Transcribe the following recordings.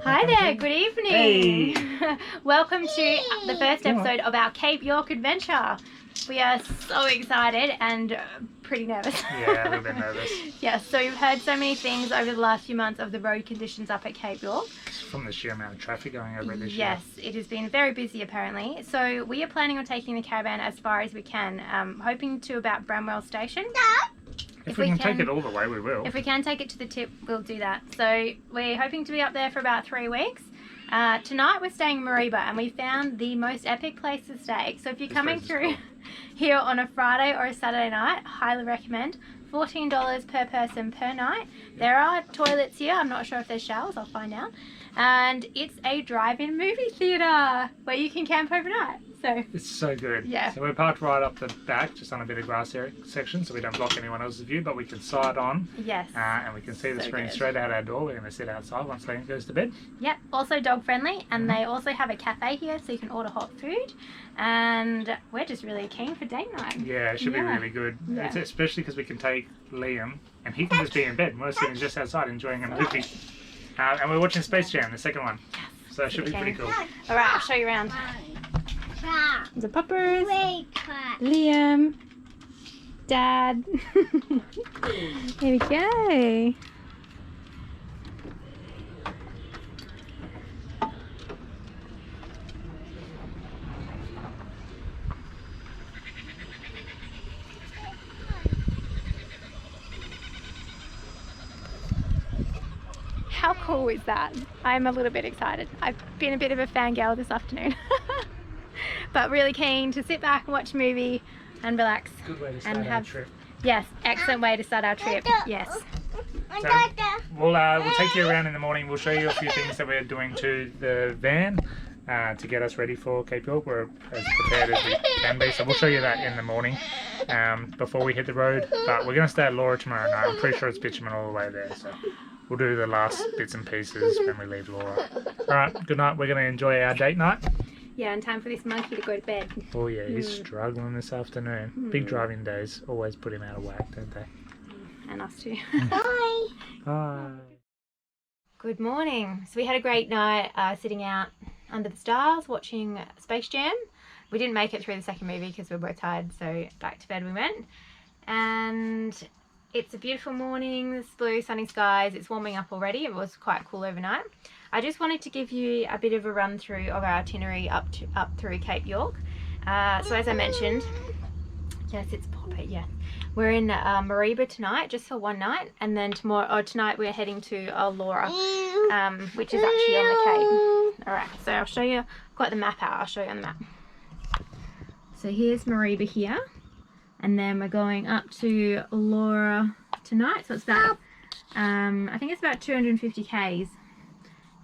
Hi there, good evening. Hey. Welcome to the first episode of our Cape York adventure. We are so excited and pretty nervous. Yeah, a little bit nervous. Yes, so we've heard so many things over the last few months of the road conditions up at Cape York. From the sheer amount of traffic going over it this year. Yes, it has been very busy apparently. So we are planning on taking the caravan as far as we can, hoping to about Bramwell Station. If we can take it all the way, we will. If we can take it to the tip, we'll do that. So we're hoping to be up there for about 3 weeks. Tonight we're staying in Mareeba and we found the most epic place to stay. So if you're coming through here on a Friday or a Saturday night, highly recommend. $14 per person per night. There are toilets here. I'm not sure if there's showers. I'll find out. And it's a drive-in movie theatre where you can camp overnight. So it's so good. Yeah. So we're parked right up the back, just on a bit of grass area section, so we don't block anyone else's view, but we can side on. Yes. And we can see the screen straight out our door. We're going to sit outside once Lane goes to bed. Yep. Also dog friendly, and they also have a cafe here, so you can order hot food. And we're just really keen for date night. Yeah, it should be really good. Yeah. It's especially because we can take Liam, and he can just be in bed. We're sitting just outside enjoying a movie. And we're watching Space Jam, the second one. So it should be pretty cool. Alright, I'll show you around. The puppers, Liam, Dad. Here we go. How cool is that? I'm a little bit excited. I've been a bit of a fangirl this afternoon. But really keen to sit back and watch a movie and relax. Good way to start our trip. Yes, excellent way to start our trip. Yes. So we'll take you around in the morning. We'll show you a few things that we're doing to the van to get us ready for Cape York. We're as prepared as we can be. So we'll show you that in the morning before we hit the road. But we're going to stay at Laura tomorrow night. I'm pretty sure it's bitumen all the way there. So we'll do the last bits and pieces when we leave Laura. Alright, good night. We're going to enjoy our date night. Yeah, and time for this monkey to go to bed. Oh yeah, he's struggling this afternoon. Big driving days always put him out of whack, don't they? And us too. Bye. Bye. Good morning. So we had a great night sitting out under the stars watching Space Jam. We didn't make it through the second movie because we were both tired, so back to bed we went. And it's a beautiful morning, there's blue sunny skies, it's warming up already. It was quite cool overnight. I just wanted to give you a bit of a run through of our itinerary up through Cape York. So as I mentioned, yes, it's Popper, yeah. We're in Mareeba tonight, just for one night, and then tonight we're heading to Laura, which is actually on the Cape. Alright, so I'll show you, I've got the map out, I'll show you on the map. So here's Mareeba here, and then we're going up to Laura tonight, so it's about, I think it's about 250 k's.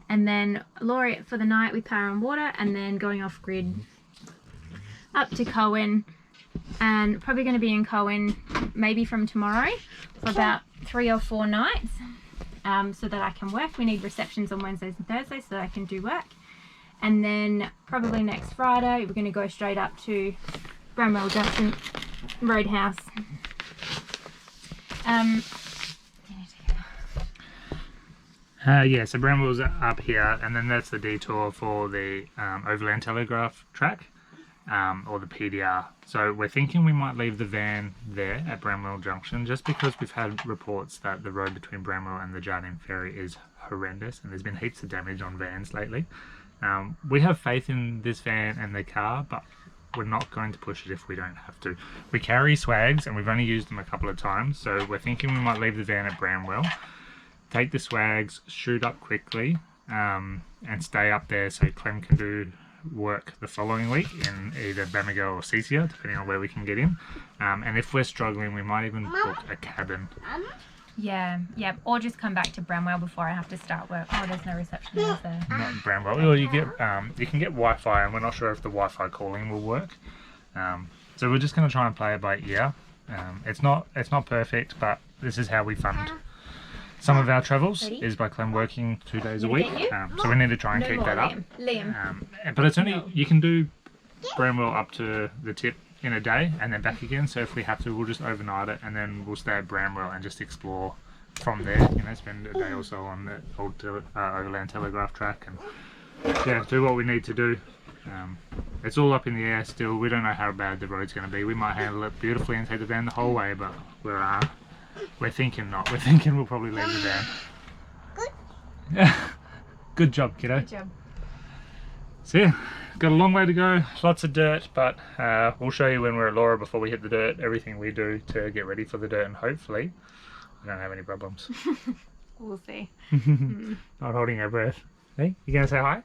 And then Laura for the night with power and water, and then going off grid up to Coen, and probably going to be in Coen maybe from tomorrow for about 3 or 4 nights, so that I can work. We need receptions on Wednesdays and Thursdays so that I can do work. And then probably next Friday we're going to go straight up to Bramwell Junction Roadhouse. Yeah, so Bramwell's up here, and then that's the detour for the Overland Telegraph track, or the PDR. So we're thinking we might leave the van there at Bramwell Junction, just because we've had reports that the road between Bramwell and the Jardine Ferry is horrendous, and there's been heaps of damage on vans lately. We have faith in this van and the car, but we're not going to push it if we don't have to. We carry swags, and we've only used them a couple of times, so we're thinking we might leave the van at Bramwell, take the swags, shoot up quickly, and stay up there so Clem can do work the following week in either Bamaga or Cecia, depending on where we can get in. And if we're struggling, we might even book a cabin. Yeah, or just come back to Bramwell before I have to start work. Oh, there's no reception, is there? Not Bramwell. Or you can get Wi-Fi, and we're not sure if the Wi-Fi calling will work. So we're just going to try and play it by ear. It's not perfect, but this is how we fund some of our travels, is by Clem working 2 days a week. So we need to try and keep that up. Liam. But it's only, you can do Bramwell up to the tip in a day and then back again. So if we have to, we'll just overnight it, and then we'll stay at Bramwell and just explore from there, you know, spend a day or so on the old overland telegraph track and yeah, do what we need to do. It's all up in the air still. We don't know how bad the road's going to be. We might handle it beautifully and take the van the whole way, but we're thinking not. We're thinking we'll probably leave the van. Yeah. Good job, kiddo. Good job. So yeah, got a long way to go, lots of dirt, but we'll show you when we're at Laura before we hit the dirt, everything we do to get ready for the dirt, and hopefully we don't have any problems. We'll see. Not holding our breath. Hey, you gonna say hi?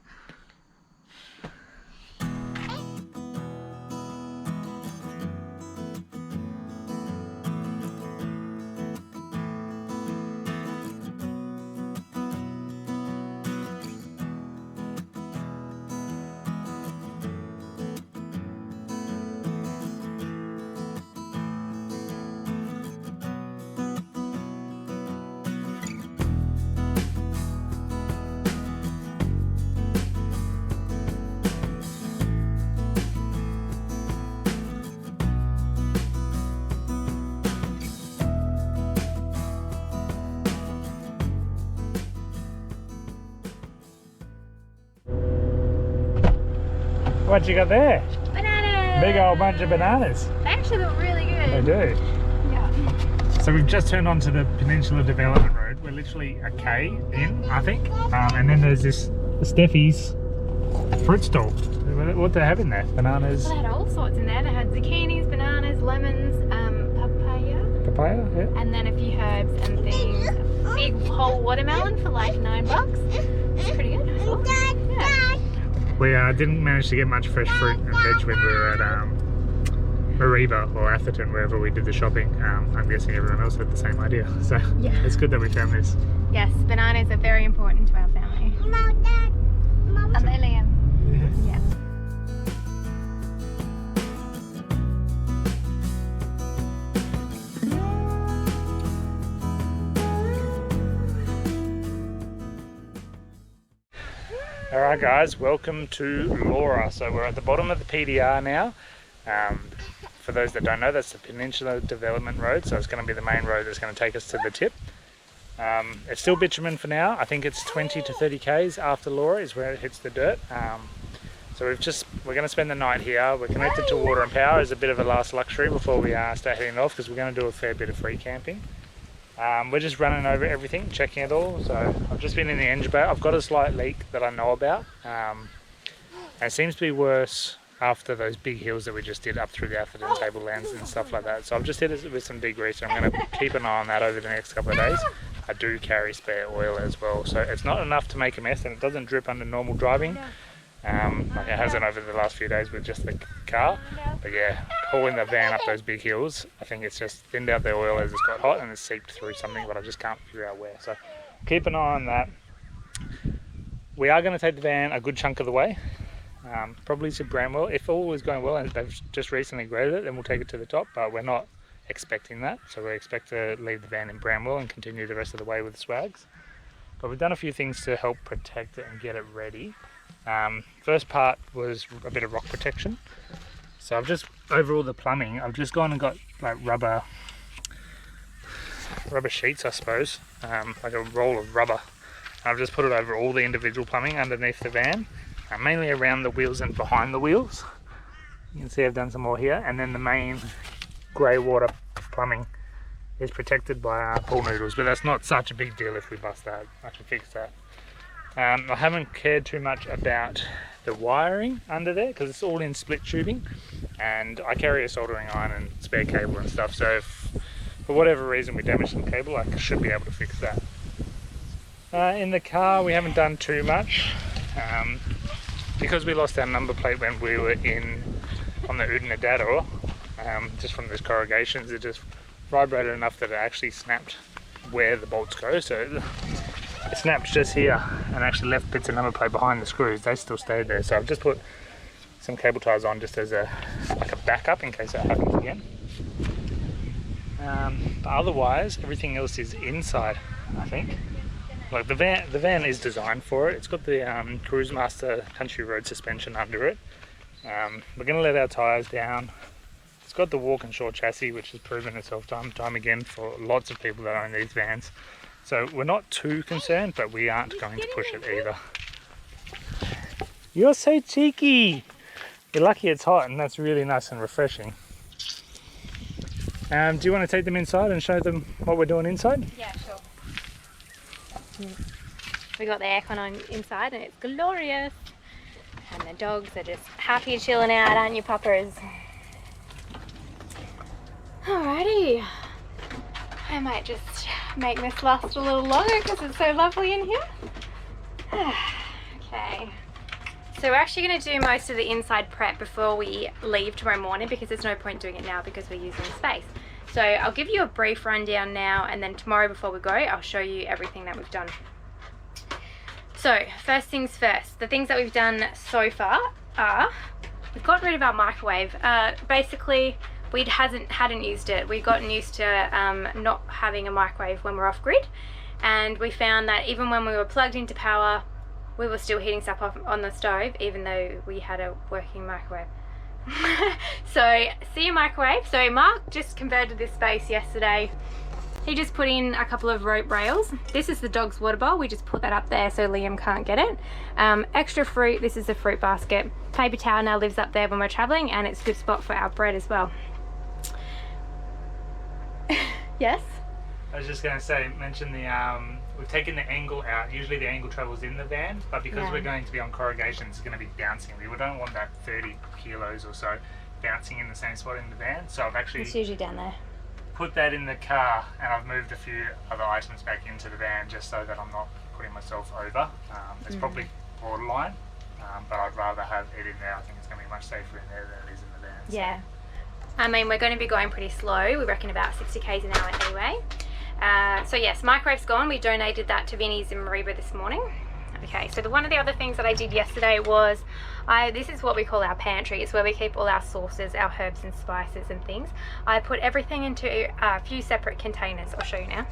What you got there? Bananas! Big old bunch of bananas. They actually look really They good. do. Yeah. So we've just turned onto the Peninsula Development Road. We're literally a K in, I think. And then there's this Steffi's fruit stall. What do they have in there? Bananas. Well, they had all sorts in there. They had zucchinis, bananas, lemons, papaya, Papaya, yeah. and then a few herbs and things. A big whole watermelon for like $9. It's pretty good. I thought. Yeah. We didn't manage to get much fresh fruit and veg when we were at Mareeba or Atherton, wherever we did the shopping. I'm guessing everyone else had the same idea. So Yeah. it's good that we found this. Yes, bananas are very important to our family. And they Liam. Yeah. Alright guys, welcome to Laura. So we're at the bottom of the PDR now. For those that don't know, that's the Peninsula Development Road, so it's going to be the main road that's going to take us to the tip. It's still bitumen for now. I think it's 20 to 30 k's after Laura is where it hits the dirt. So we're going to spend the night here. We're connected to water and power as a bit of a last luxury before we start heading off, because we're going to do a fair bit of free camping. We're just running over everything, checking it all. So I've just been in the engine bay. I've got a slight leak that I know about. And it seems to be worse after those big hills that we just did up through the Atherton tablelands and stuff like that. So I've just hit it with some degreaser. I'm going to keep an eye on that over the next couple of days. I do carry spare oil as well, so it's not enough to make a mess, and it doesn't drip under normal driving. Like it hasn't over the last few days with just the car. But yeah, hauling the van up those big hills, I think it's just thinned out the oil as it's got hot and it's seeped through something, but I just can't figure out where. So keep an eye on that. We are going to take the van a good chunk of the way, probably to Bramwell. If all is going well and they've just recently graded it, then we'll take it to the top, but we're not expecting that. So we expect to leave the van in Bramwell and continue the rest of the way with swags. But we've done a few things to help protect it and get it ready. First part was a bit of rock protection. So I've just, over all the plumbing, I've just gone and got like rubber sheets, I suppose, like a roll of rubber. And I've just put it over all the individual plumbing underneath the van, mainly around the wheels and behind the wheels. You can see I've done some more here, and then the main grey water plumbing is protected by pool noodles, but that's not such a big deal. If we bust that, I can fix that. I haven't cared too much about the wiring under there because it's all in split tubing, and I carry a soldering iron and spare cable and stuff, so if for whatever reason we damage some cable, I should be able to fix that. In the car we haven't done too much because we lost our number plate when we were on the Udinadator, just from those corrugations. It just vibrated enough that it actually snapped where the bolts go, so it snapped just here and actually left bits of number plate behind the screws. They still stayed there, so I've just put some cable ties on just as like a backup in case that happens again. But otherwise everything else is inside, I think. Like the van is designed for it. It's got the Cruise Master Country Road suspension under it. We're going to let our tyres down. It's got the walk and shore chassis, which has proven itself time and time again for lots of people that own these vans. So we're not too concerned, but we aren't going to push it either. You're so cheeky. You're lucky it's hot, and that's really nice and refreshing. Do you want to take them inside and show them what we're doing inside? Yeah, sure. We got the aircon on inside and it's glorious. And the dogs are just happy chilling out, aren't you, puppers? Alrighty. I might just make this last a little longer because it's so lovely in here. Okay. So we're actually going to do most of the inside prep before we leave tomorrow morning, because there's no point doing it now because we're using the space. So I'll give you a brief rundown now, and then tomorrow before we go I'll show you everything that we've done. So first things first, the things that we've done so far are we've got rid of our microwave. Basically we hadn't used it. We've gotten used to not having a microwave when we're off grid, and we found that even when we were plugged into power we were still heating stuff up on the stove even though we had a working microwave. So see a microwave. So Mark just converted this space yesterday. He just put in a couple of rope rails. This is the dog's water bowl. We just put that up there so Liam can't get it. Extra fruit. This is a fruit basket. Paper towel now lives up there when we're traveling, and it's a good spot for our bread as well. Yes? I was just going to say, mention the, we've taken the angle out. Usually the angle travels in the van, but because we're going to be on corrugation, it's going to be bouncing. We don't want that 30 kilos or so bouncing in the same spot in the van. So I've actually... It's usually down there. Put that in the car, and I've moved a few other items back into the van just so that I'm not putting myself over. It's probably borderline, but I'd rather have it in there. I think it's going to be much safer in there than it is in the van. Yeah. I mean, we're going to be going pretty slow. We reckon about 60 k's an hour anyway. So yes, microwave's gone. We donated that to Vinnie's in Mareeba this morning. Okay, so one of the other things that I did yesterday was, this is what we call our pantry. It's where we keep all our sauces, our herbs and spices and things. I put everything into a few separate containers. I'll show you now.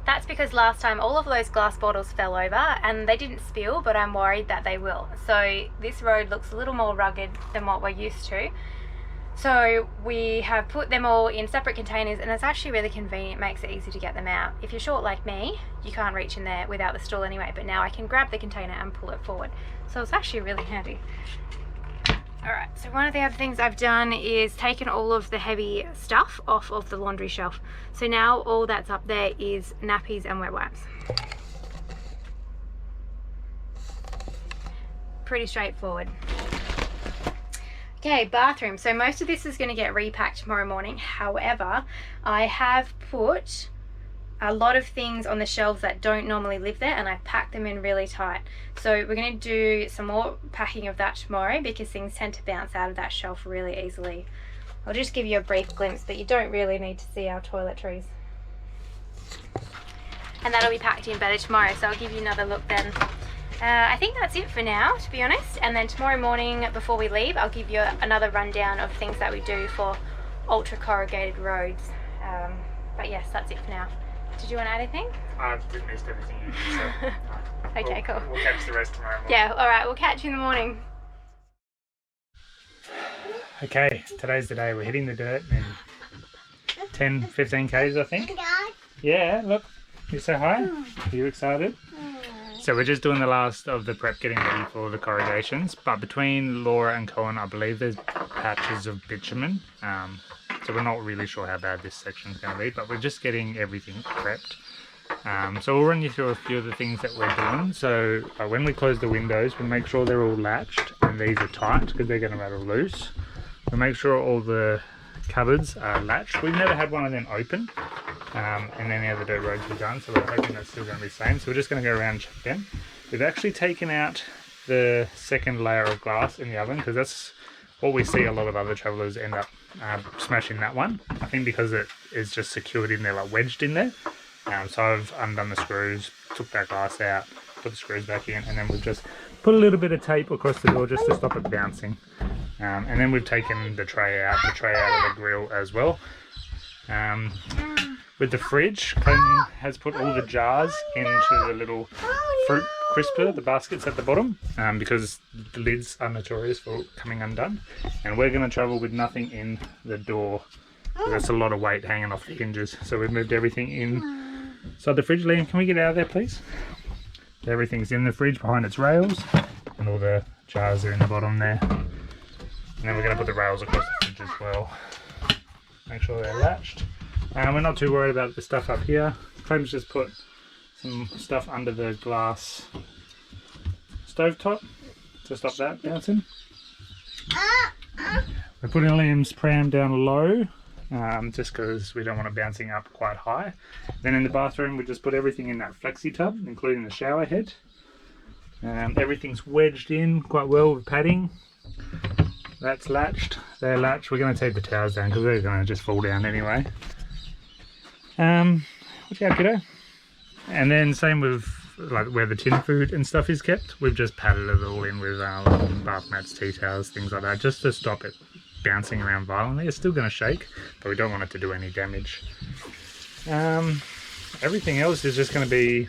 That's because last time all of those glass bottles fell over and they didn't spill, but I'm worried that they will. So this road looks a little more rugged than what we're used to. So we have put them all in separate containers, and it's actually really convenient. It makes it easy to get them out. If you're short like me, you can't reach in there without the stool anyway, but now I can grab the container and pull it forward. So it's actually really handy. Alright, so one of the other things I've done is taken all of the heavy stuff off of the laundry shelf. So now all that's up there is nappies and wet wipes. Pretty straightforward. Okay, bathroom. So most of this is going to get repacked tomorrow morning. However, I have put a lot of things on the shelves that don't normally live there, and I've packed them in really tight. So we're going to do some more packing of that tomorrow because things tend to bounce out of that shelf really easily. I'll just give you a brief glimpse, but you don't really need to see our toiletries. And that'll be packed in better tomorrow, so I'll give you another look then. I think that's it for now, to be honest, and then tomorrow morning before we leave I'll give you another rundown of things that we do for ultra corrugated roads. But yes, that's it for now. Did you want to add anything? I didn't miss everything you did, so okay, cool. We'll catch the rest tomorrow morning. Yeah, alright, we'll catch you in the morning. Okay, today's the day. We're hitting the dirt in 10-15 k's, I think. Yeah, look, you say hi. Are you excited? So we're just doing the last of the prep, getting ready for the corrugations, but between Laura and Coen I believe there's patches of bitumen, so we're not really sure how bad this section is going to be, but we're just getting everything prepped. So we'll run you through a few of the things that we're doing. So when we close the windows, we make sure they're all latched and these are tight because they're going to rattle loose. We make sure all the cupboards are latched. We've never had one of them open in any other dirt roads we've done, so we're hoping that's still going to be the same. So we're just going to go around and check them. We've actually taken out the second layer of glass in the oven because that's what we see a lot of other travellers end up smashing that one. I think because it is just secured in there, like wedged in there. So I've undone the screws, took that glass out, put the screws back in, and then we've just put a little bit of tape across the door just to stop it bouncing. And then we've taken the tray out of the grill as well. With the fridge, Coen has put all the jars into the little fruit crisper, the baskets at the bottom, because the lids are notorious for coming undone. And we're going to travel with nothing in the door That's a lot of weight hanging off the hinges. So we've moved everything inside the fridge. Liam, can we get out of there, please? Everything's in the fridge behind its rails, and all the jars are in the bottom there. And then we're going to put the rails across the fridge as well. Make sure they're latched. We're not too worried about the stuff up here. Clem's just put some stuff under the glass stovetop to stop that bouncing. We're putting Liam's pram down low, just because we don't want it bouncing up quite high. Then in the bathroom we just put everything in that flexi tub, including the shower head. Everything's wedged in quite well with padding. That's latched, they're latched. We're going to take the towels down because they're going to just fall down anyway. Watch out, kiddo. And then same with like where the tin food and stuff is kept. We've just padded it all in with bath mats, tea towels, things like that, just to stop it bouncing around violently. It's still going to shake, but we don't want it to do any damage. Everything else is just going to be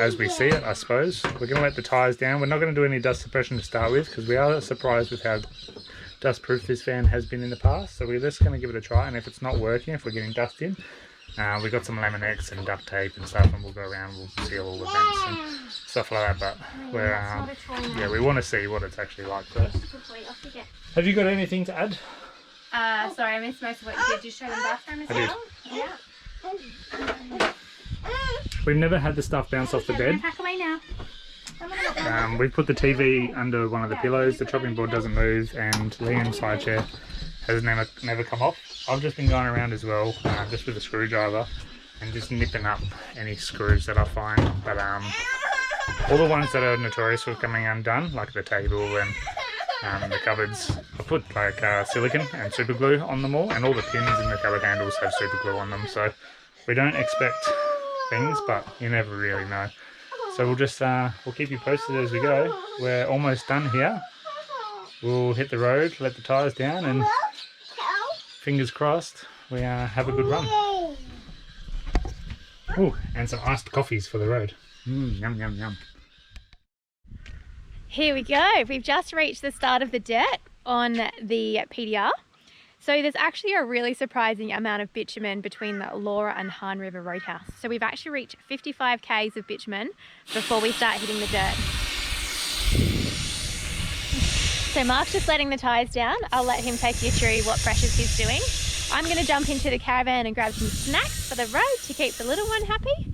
as we see it, I suppose. We're going to let the tyres down. We're not going to do any dust suppression to start with because we are surprised with how dust proof this van has been in the past. So we're just going to give it a try, and if it's not working, if we're getting dust in, we've got some Lamex and duct tape and stuff, and we'll go around, we'll seal all the vents and stuff like that. But we're, yeah, we want to see what it's actually like first. Have you got anything to add? Sorry, I missed most of what you did. Did you show them bathroom as well? Yeah. We've never had the stuff bounce off the bed. Pack away now. We've put the TV under one of the pillows, the chopping board doesn't move, and Liam's high chair has never come off. I've just been going around as well, just with a screwdriver, and just nipping up any screws that I find. But all the ones that are notorious for coming undone, like the table and the cupboards, I put like silicone and super glue on them all, and all the pins in the cupboard handles have super glue on them. So we don't expect things, but you never really know. So we'll just we'll keep you posted as we go. We're almost done here. We'll hit the road, let the tyres down, and fingers crossed we have a good run. Oh, and some iced coffees for the road. Yum, yum, yum. Here we go. We've just reached the start of the dirt on the PDR. So there's actually a really surprising amount of bitumen between the Laura and Han River Roadhouse. So we've actually reached 55 k's of bitumen before we start hitting the dirt. So Mark's just letting the tyres down. I'll let him take you through what pressures he's doing. I'm going to jump into the caravan and grab some snacks for the road to keep the little one happy.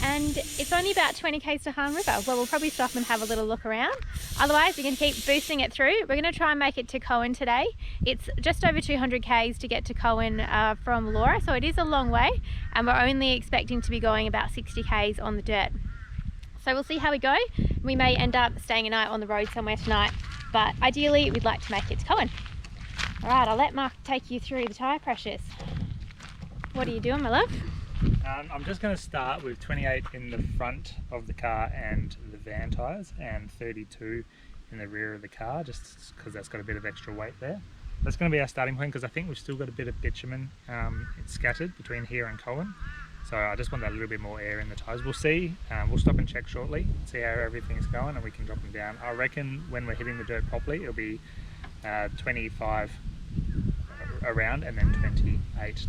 And it's only about 20 k's to Han River. Well, we'll probably stop and have a little look around. Otherwise, we're going to keep boosting it through. We're going to try and make it to Coen today. It's just over 200 k's to get to Coen from Laura, so it is a long way, and we're only expecting to be going about 60 k's on the dirt. So we'll see how we go. We may end up staying a night on the road somewhere tonight, but ideally we'd like to make it to Coen. All right, I'll let Mark take you through the tyre pressures. What are you doing, my love? I'm just going to start with 28 in the front of the car and the van tyres, and 32 in the rear of the car, just because that's got a bit of extra weight there. That's going to be our starting point, because I think we've still got a bit of bitumen it's scattered between here and Coen. So I just want that little bit more air in the tyres. We'll see, we'll stop and check shortly, see how everything's going, and we can drop them down. I reckon when we're hitting the dirt properly, it'll be 25 around, and then 28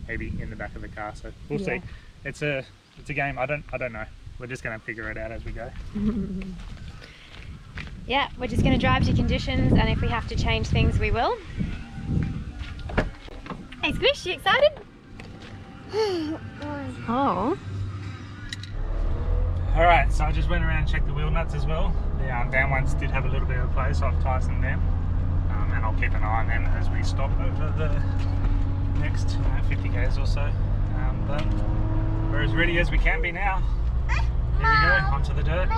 maybe in the back of the car. So we'll see. It's a game. I don't know. We're just going to figure it out as we go. Yeah, we're just going to drive to conditions, and if we have to change things, we will. Hey Squish, you excited? Oh. Alright, so I just went around and checked the wheel nuts as well. The down ones did have a little bit of play, so I've tightened them. And I'll keep an eye on them as we stop over the next 50 k's or so. But we're as ready as we can be now. Here we go, onto the dirt.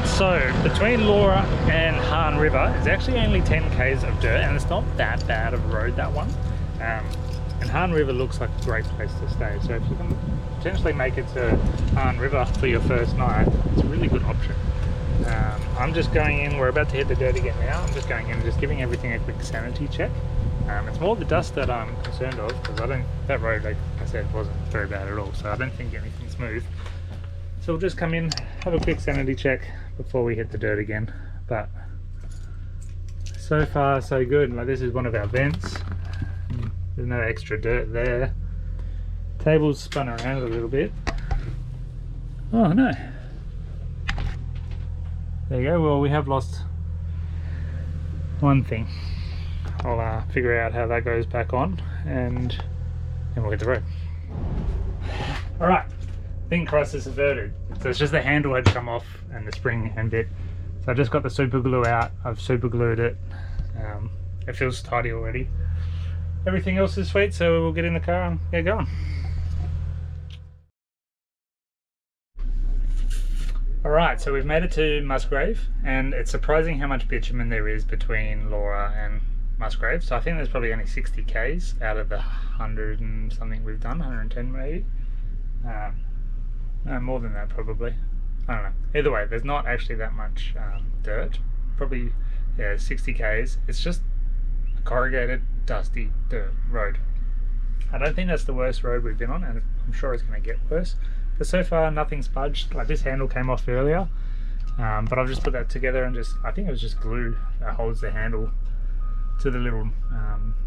So between Laura and Han River is actually only 10 k's of dirt, and it's not that bad of a road, that one. And Han River looks like a great place to stay. So if you can potentially make it to Han River for your first night, it's a really good option. I'm just going in, we're about to hit the dirt again now. I'm just going in and just giving everything a quick sanity check. It's more the dust that I'm concerned of, because that road, like I said, wasn't very bad at all, so I don't think anything's smooth. So we'll just come in, have a quick sanity check before we hit the dirt again. But so far so good. Like, this is one of our vents. There's no extra dirt there. Table's spun around a little bit. Oh no. There you go. Well, we have lost one thing. I'll figure out how that goes back on, and then we'll hit the road. Alright, thing crisis averted. So it's just the handle had come off and the spring and bit. So I just got the super glue out. I've super glued it. It feels tidy already. Everything else is sweet, so we'll get in the car and get going. Alright, so we've made it to Musgrave, and it's surprising how much bitumen there is between Laura and Musgrave. So I think there's probably only 60 k's out of the 100 and something we've done, 110 maybe. No, more than that probably. I don't know. Either way, there's not actually that much dirt. Probably, yeah, 60 k's. It's just a corrugated, dusty dirt road. I don't think that's the worst road we've been on, and I'm sure it's going to get worse. But so far, nothing's budged. Like, this handle came off earlier, but I've just put that together and I think it was just glue that holds the handle to the little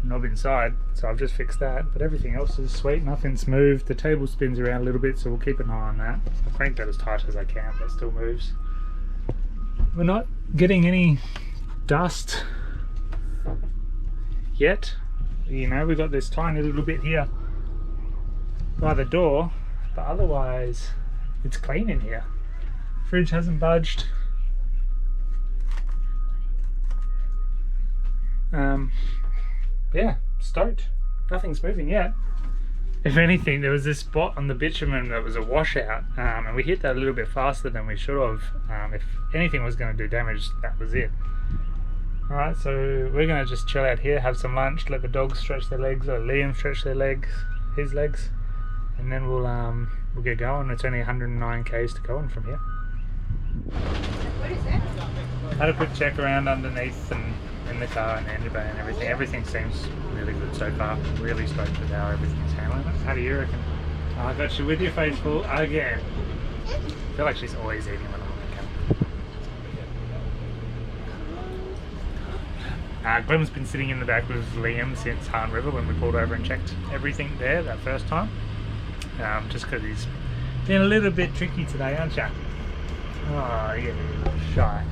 knob inside. So I've just fixed that, but everything else is sweet. Nothing's moved. The table spins around a little bit, so we'll keep an eye on that. I crank that as tight as I can, but it still moves. We're not getting any dust yet. You know, we've got this tiny little bit here by the door, but otherwise it's clean in here. Fridge hasn't budged. Yeah, stoked. Nothing's moving yet. If anything, there was this spot on the bitumen that was a washout, and we hit that a little bit faster than we should have. If anything was going to do damage, that was it. Alright, so we're going to just chill out here, have some lunch, let the dogs stretch their legs, or Liam stretch their legs, his legs, and then we'll get going. It's only 109 k's to go on from here. What is that? Had a quick check around underneath and in the car and engine bay and everything. Everything seems really good so far. Really stoked with how everything's handling it. How do you reckon? I got you with your face full again. I feel like she's always eating when I'm on the camera. Glen's been sitting in the back with Liam since Han River when we pulled over and checked everything there that first time. Just because he's been a little bit tricky today, aren't you? Oh, yeah, a little shy.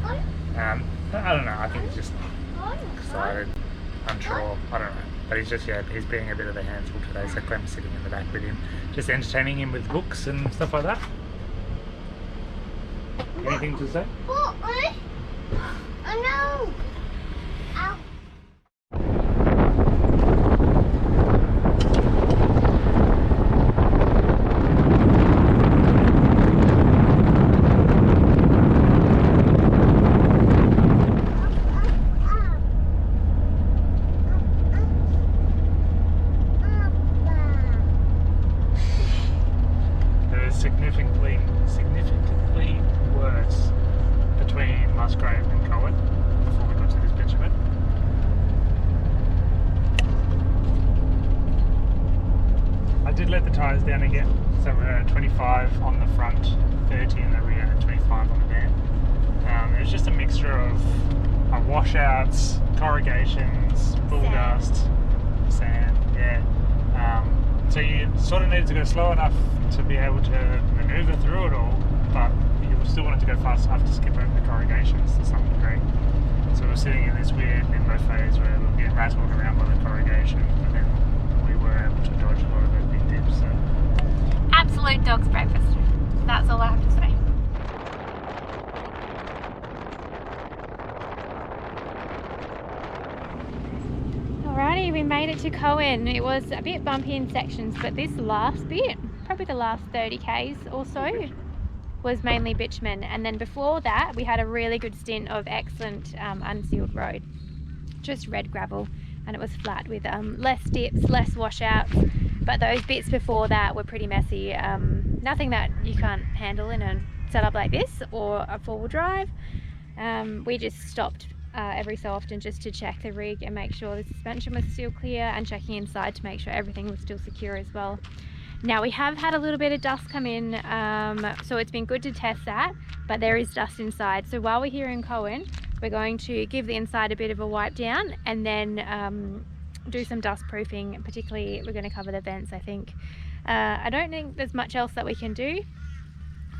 I don't know, I think he's just excited, unsure, I don't know. But he's just, yeah, he's being a bit of a handful today, so Clem's sitting in the back with him, just entertaining him with books and stuff like that. Anything to say? Oh no! Ow. Significantly worse between Musgrave and Coen before we got to this bitumen. I did let the tyres down again, so we're at 25 on the front, 30 in the rear, and 25 on the van. It was just a mixture of washouts, corrugations, bull dust, sand, yeah. So you sort of needed to go slow enough to be able to manoeuvre through it all, but you still wanted to go fast enough to skip over the corrugations to some degree. So we're sitting in this weird limbo phase where we're getting rattled around by the corrugation, but then we were able to dodge a lot of those big dips. So. Absolute dog's breakfast. That's all I have to say. Alrighty, we made it to Coen. It was a bit bumpy in sections, but this last bit, probably the last 30 k's or so, was mainly bitumen. And then before that, we had a really good stint of excellent unsealed road, just red gravel, and it was flat with less dips, less washouts. But those bits before that were pretty messy. Nothing that you can't handle in a set up like this or a 4-wheel drive. We just stopped every so often just to check the rig and make sure the suspension was still clear, and checking inside to make sure everything was still secure as well. Now we have had a little bit of dust come in, so it's been good to test that, but there is dust inside. So while we're here in Coen, we're going to give the inside a bit of a wipe down and then do some dust proofing. Particularly we're going to cover the vents, I think. I don't think there's much else that we can do.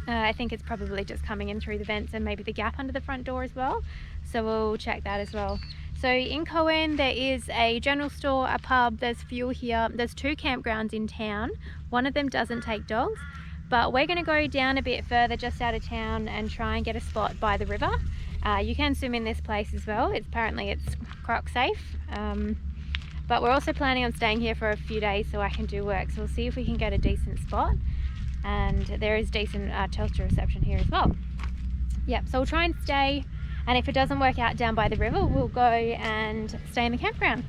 I think it's probably just coming in through the vents and maybe the gap under the front door as well. So we'll check that as well. So in Coen there is a general store, a pub, there's fuel here. There's 2 campgrounds in town. One of them doesn't take dogs, but we're going to go down a bit further just out of town and try and get a spot by the river. You can swim in this place as well. Apparently it's croc safe. But we're also planning on staying here for a few days so I can do work. So we'll see if we can get a decent spot. And there is decent Telstra reception here as well. Yep, so we'll try and stay, and if it doesn't work out down by the river, we'll go and stay in the campground.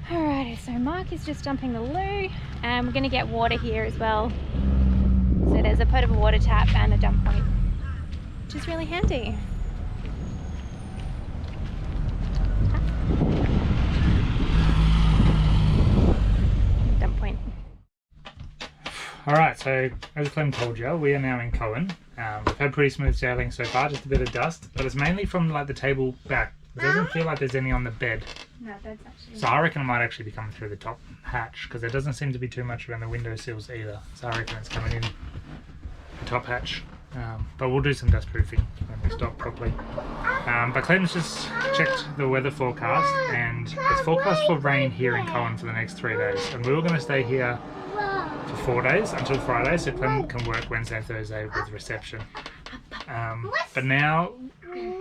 Alrighty, so Mark is just dumping the loo, and we're going to get water here as well. So there's a potable water tap and a dump point, which is really handy. Dump point. Alright, so as Clem told you, we are now in Coen. We've had pretty smooth sailing so far, just a bit of dust, but it's mainly from like the table back. It doesn't feel like there's any on the bed. No, bed's actually... So I reckon it might actually be coming through the top hatch, because there doesn't seem to be too much around the window sills either. So I reckon it's coming in the top hatch. But we'll do some dust proofing when we stop properly. But Clem's just checked the weather forecast, and it's forecast for rain here in Coen for the next 3 days. And we were going to stay here for 4 days until Friday, so Clem can work Wednesday and Thursday with reception. But now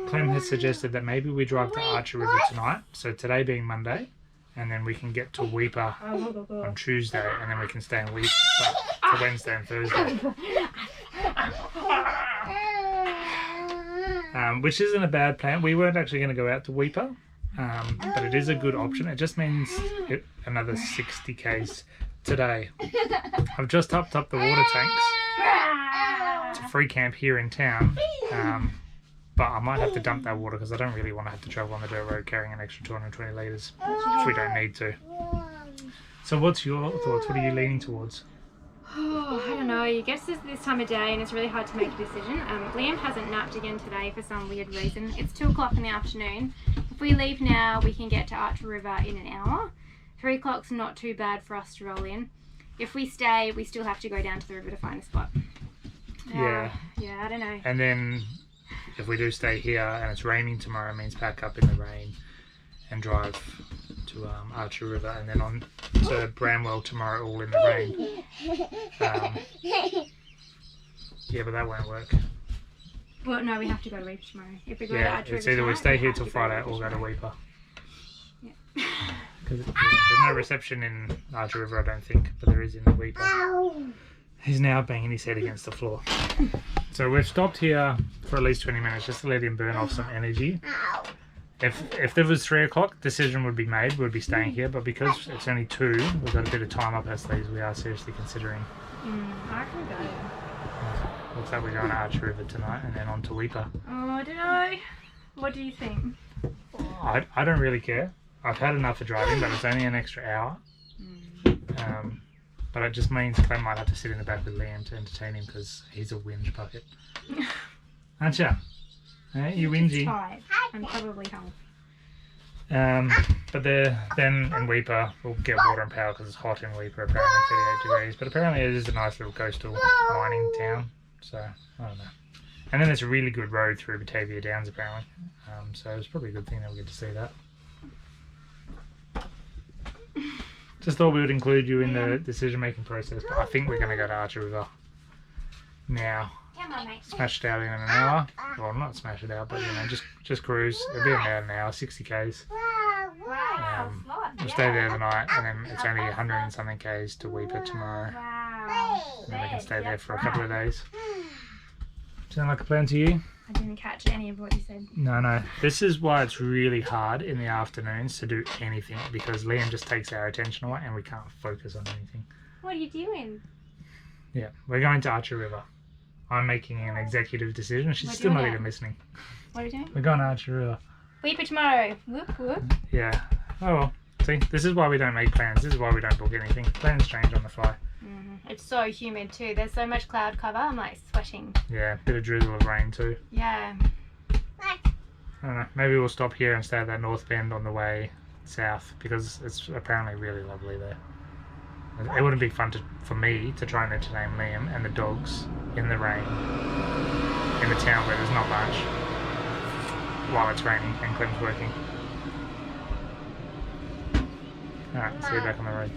Clem has suggested that maybe we drive to Archer River tonight, so today being Monday, and then we can get to Weeper on Tuesday, and then we can stay in Weeper for Wednesday and Thursday. Which isn't a bad plan. We weren't actually going to go out to Weeper, but it is a good option. It just means another 60 k's today. I've just topped up the water tanks to free camp here in town, but I might have to dump that water because I don't really want to have to travel on the dirt road carrying an extra 220 litres if we don't need to. So what's your thoughts? What are you leaning towards? Oh, I don't know. I guess it's this time of day and it's really hard to make a decision. Liam hasn't napped again today for some weird reason. It's 2 o'clock in the afternoon. If we leave now, we can get to Archer River in an hour. 3 o'clock's not too bad for us to roll in. If we stay, we still have to go down to the river to find a spot. Yeah, I don't know. And then if we do stay here and it's raining tomorrow, it means pack up in the rain and drive to Archer River, and then on to Bramwell tomorrow, all in the rain. Yeah, but that won't work. Well, no, we have to go to Weeper tomorrow. If we go to Yeah, Archer it's River either we tonight, stay here have till to Friday to or go to Weeper. Yeah. Because there's no reception in Archer River, I don't think, but there is in the Weeper. He's now banging his head against the floor. So we've stopped here for at least 20 minutes just to let him burn off some energy. If there was 3 o'clock, decision would be made. We'd be staying here, but because it's only 2, we've got a bit of time up our sleeves. We are seriously considering. I can go. Looks like we're going to Archer River tonight and then on to Weeper. Oh, I don't know. What do you think? I don't really care. I've had enough of driving, but it's only an extra hour. But it just means Clem might have to sit in the back with Liam to entertain him because he's a whinge bucket. Aren't you? You whingy. Tired. I'm probably home. But then in Weeper we'll get water and power because it's hot in Weeper, apparently 38 degrees. But apparently it is a nice little coastal mining town, so I don't know. And then there's a really good road through Batavia Downs apparently, so it's probably a good thing that we get to see that. Just thought we would include you in the decision-making process, but I think we're going to go to Archer River now. Come on, mate. Smash it out in an hour. Well, not smash it out, but you know, just cruise. It'll be about an hour, 60 k's. We'll stay there the night, and then it's only 100 and something k's to Weeper tomorrow. Wow. And then we can stay there for a couple of days. Sound like a plan to you? I didn't catch any of what you said. No. This is why it's really hard in the afternoons to do anything, because Liam just takes our attention away and we can't focus on anything. What are you doing? Yeah, we're going to Archer River. I'm making an executive decision. She's What are you still not doing? even listening. What are you doing? We're going to Archer River. Weeper tomorrow. Whoop whoop. Yeah. Oh well. See, this is why we don't make plans. This is why we don't book anything. Plans change on the fly. It's so humid too. There's so much cloud cover. I'm like sweating. Yeah, bit of drizzle of rain too. Yeah. I don't know. Maybe we'll stop here and stay at that north bend on the way south because it's apparently really lovely there. It wouldn't be fun for me to try and entertain Liam and the dogs in the rain in a town where there's not much while it's raining and Clem's working. Alright, see you back on the road.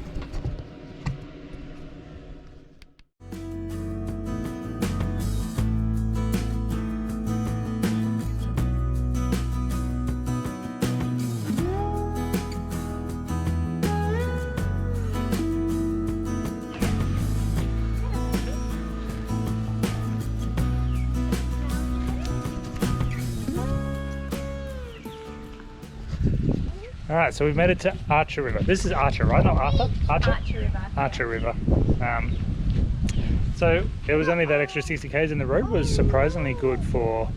Alright, so we've made it to Archer River. This is Archer, right? Not Arthur? Archer? Archer River. Archer River. So it was only that extra 60 k's and the road was surprisingly good for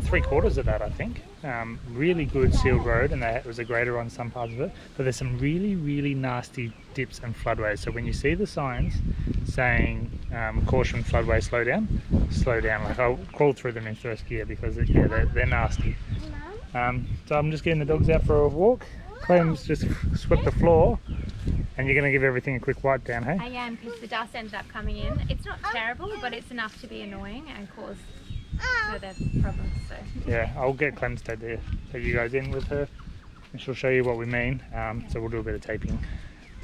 3/4 of that, I think. Really good sealed road, and it was a grader on some parts of it. But there's some really, really nasty dips and floodways. So when you see the signs saying caution floodway, slow down. Like I'll crawl through them in first gear because they're nasty. So I'm just getting the dogs out for a walk. Clem's just swept the floor, and you're going to give everything a quick wipe down, hey? I am, because the dust ended up coming in. It's not terrible, but it's enough to be annoying and cause further problems. So Yeah, I'll get Clem's to take you guys in with her, and she'll show you what we mean. So we'll do a bit of taping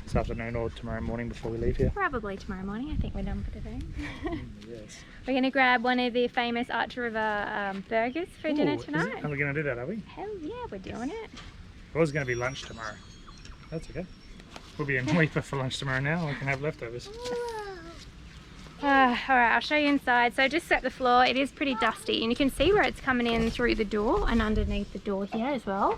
this afternoon or tomorrow morning before we leave here. probably tomorrow morning. I think we're done for today. Yes. We're going to grab one of the famous Archer River burgers for dinner tonight. Are we going to do that, are we? Hell yeah, we're doing it. It was going to be lunch tomorrow. That's okay. We'll be in Weeper for lunch tomorrow now. We can have leftovers. Alright, I'll show you inside. So I just swept the floor. It is pretty dusty, and you can see where it's coming in through the door and underneath the door here as well.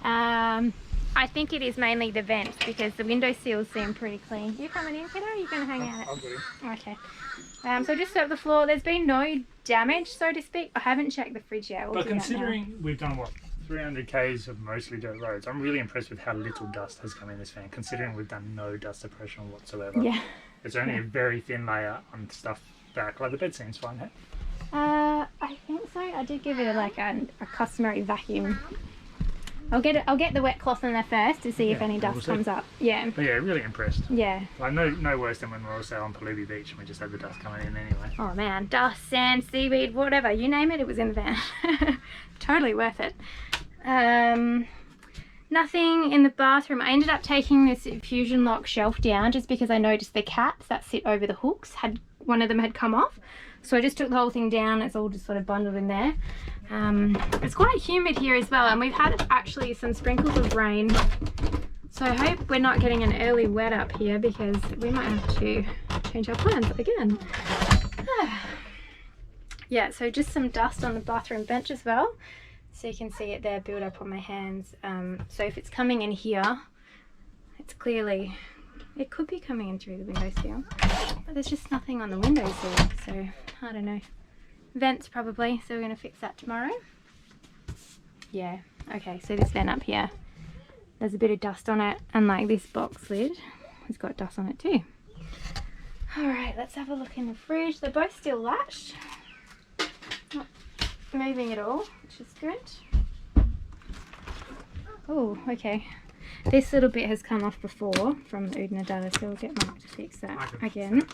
I think it is mainly the vents because the window seals seem pretty clean. You coming in, kiddo? Or are you going to hang out? I'll go in. Okay. So just swept the floor. There's been no damage, so to speak. I haven't checked the fridge yet. We'll But do that now. considering we've done what, 300 k's of mostly dirt roads, I'm really impressed with how little dust has come in this van, considering we've done no dust suppression whatsoever. Yeah. It's only a very thin layer on stuff back. Like the bed seems fine, hey? I think so. I did give it like a customary vacuum. I'll get the wet cloth in there first to see if Yeah, any dust we'll see. comes up. Yeah. But yeah, really impressed. Yeah. Like no worse than when we were also on Palubi Beach and we just had the dust coming in anyway. Oh man, dust, sand, seaweed, whatever, you name it, it was in the van. Totally worth it. Nothing in the bathroom. I ended up taking this Fusion Lock shelf down just because I noticed the caps that sit over the hooks one of them had come off. So I just took the whole thing down. It's all just sort of bundled in there. It's quite humid here as well, and we've had actually some sprinkles of rain. So I hope we're not getting an early wet up here because we might have to change our plans again. Yeah, so just some dust on the bathroom bench as well. So you can see it there build up on my hands. So if it's coming in here, it's clearly, it could be coming in through the windowsill, but there's just nothing on the windowsill, so I don't know. Vents probably, so we're going to fix that tomorrow. Yeah, okay, so this vent up here, there's a bit of dust on it, and like this box lid has got dust on it too. Alright, let's have a look in the fridge. They're both still latched. Not moving at all, which is good. Oh, okay. This little bit has come off before from the Udina data, so we'll get Mark to fix that again.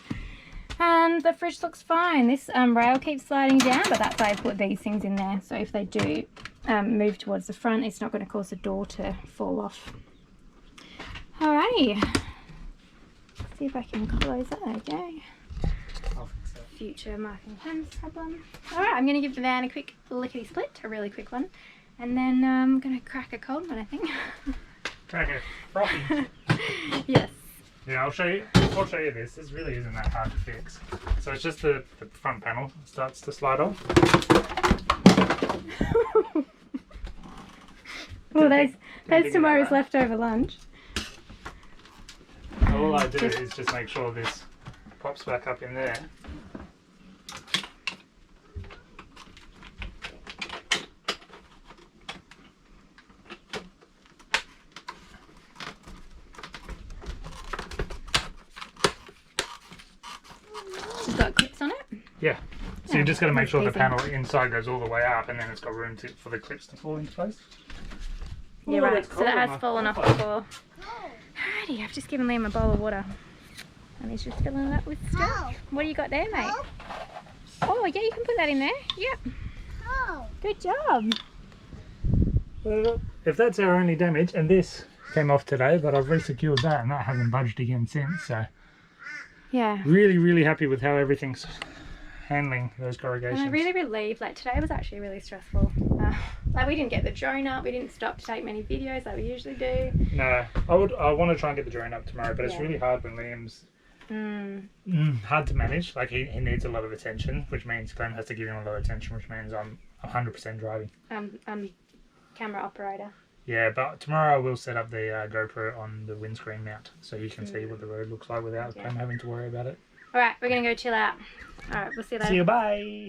And the fridge looks fine. This rail keeps sliding down, but that's why I put these things in there. So if they do move towards the front, it's not going to cause the door to fall off. Alrighty. Let's see if I can close that. There we go. Future Mark and Clem's problem. Alright, I'm going to give the van a quick lickety split, a really quick one. And then I'm going to crack a cold one, I think. Crack it. Frothy. Yes. Yeah, I'll show you this. This really isn't that hard to fix. So it's just the front panel starts to slide off. Well, there's tomorrow's leftover lunch. All I do is just make sure this pops back up in there. Yeah. So Yeah, you just got to make that's sure the easy. panel inside goes all the way up, and then it's got room for the clips to fall into place. Yeah, Oh, right. that's So cold that on has my fallen off profile. before. Alrighty, I've just given Liam a bowl of water. And he's just filling it up with stuff. Oh. What do you got there, mate? Oh. Oh, yeah, you can put that in there. Yep. Oh. Good job. Well, if that's our only damage, and this came off today, but I've resecured that, and that hasn't budged again since, so Yeah. really, really happy with how everything's handling those corrugations. And I'm really relieved. Like, today was actually really stressful. Like, we didn't get the drone up. We didn't stop to take many videos like we usually do. No, I want to try and get the drone up tomorrow, but it's Yeah. really hard when Liam's Mm. hard to manage. Like he needs a lot of attention, which means Glenn has to give him a lot of attention, which means I'm 100% driving. Camera operator. Yeah, but tomorrow I will set up the GoPro on the windscreen mount so you can see what the road looks like without Yeah. Glenn having to worry about it. Alright, we're going to go chill out. Alright, we'll see you later. See you, bye!